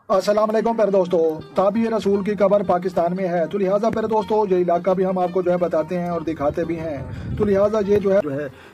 अस्सलाम वालेकुम प्यारे दोस्तों। ताबी रसूल की कब्र पाकिस्तान में है, तो लिहाजा प्यारे दोस्तों ये इलाका भी हम आपको जो है बताते हैं और दिखाते भी हैं। तो लिहाजा ये जो है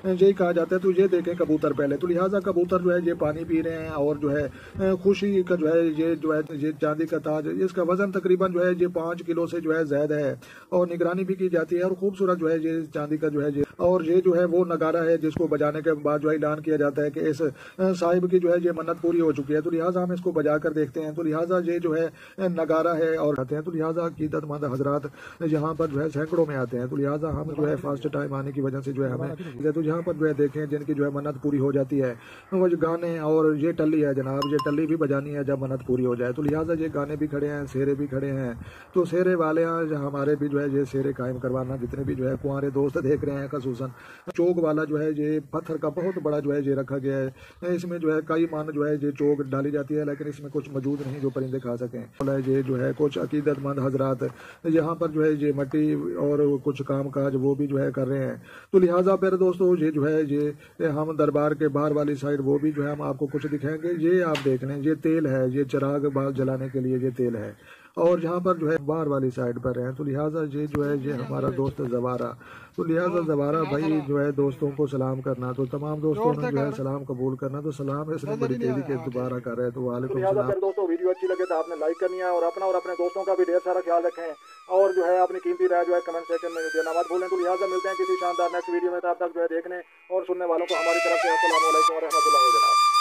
यही कहा जाता है। तो ये देखें कबूतर पहले, तो लिहाजा कबूतर जो है ये पानी पी रहे हैं और जो है खुशी का जो है ये चांदी का ताज, इसका वजन तकरीबन जो है ये 5 किलो से जो है ज्यादा है और निगरानी भी की जाती है और खूबसूरत जो है ये चांदी का जो है ये, और ये जो है वो नगारा है जिसको बजाने के बाद जो है ऐलान किया जाता है कि इस साहिब की जो है ये मन्नत पूरी हो चुकी है। तो लिहाजा हम इसको बजा कर देखते हैं। तो लिहाजा ये जो है नगारा है और आते हैं। तो लिहाजा अकीदतमंद हजरात यहाँ पर जो है सैकड़ों में आते हैं। तो लिहाजा हम जो है फर्स्ट टाइम आने की वजह से जो है हमें तो यहाँ पर जो है देखें जिनकी जो है मन्नत पूरी हो जाती है वो जो गाने, और ये टल्ली है जनाब, ये टल्ली भी बजानी है जब मन्नत पूरी हो जाए। तो लिहाजा ये गाने भी खड़े हैं, सेरे भी खड़े हैं। तो सेरे वाले हमारे भी जो है ये सेरे कायम करवाना, जितने भी जो है कुंवारे दोस्त देख रहे हैं, खसूसन चौक वाला जो है ये पत्थर का बहुत बड़ा जो है ये रखा गया है। इसमें जो है कई मन जो है ये चौक डाली जाती है, लेकिन इसमें कुछ मौजूद नहीं जो परिंदे खा सकें। ये जो है कुछ अकीदतमंद हजरात यहाँ पर जो है ये मट्टी और कुछ काम काज वो भी जो है कर रहे हैं। तो लिहाजा प्यारे दोस्तों ये जो है ये हम दरबार के बाहर वाली साइड वो भी जो है हम आपको कुछ दिखाएंगे। ये आप देख लें, ये तेल है, ये चिराग बाल जलाने के लिए ये तेल है, और यहाँ पर जो है बाहर वाली साइड पर है। तो लिहाजा ये जो है ये हमारा दोस्त जवारा, तो लिहाजा जवारा भाई जो है दोस्तों को सलाम करना, तो तमाम दोस्तों ने जो है सलाम कबूल करना। तो सलाम इसने बड़ी तेजी के दोबारा कर रहे हैं। तो वालेकुम सलाम दोस्तों। वीडियो अच्छी लगे तो आपने लाइक करनी है और अपना और अपने दोस्तों का भी ढेर सारा ख्याल रखें और जो है अपनी कीमती राय जो है कमेंट सेक्शन में देना मत भूलें। तो लिहाजा मिलते हैं किसी शानदार नेक्स्ट वीडियो में, तब तक जो है देखने और सुनने वालों को हमारी तरफ से अस्सलाम वालेकुम व रहमतुल्लाहि व बरकातहू।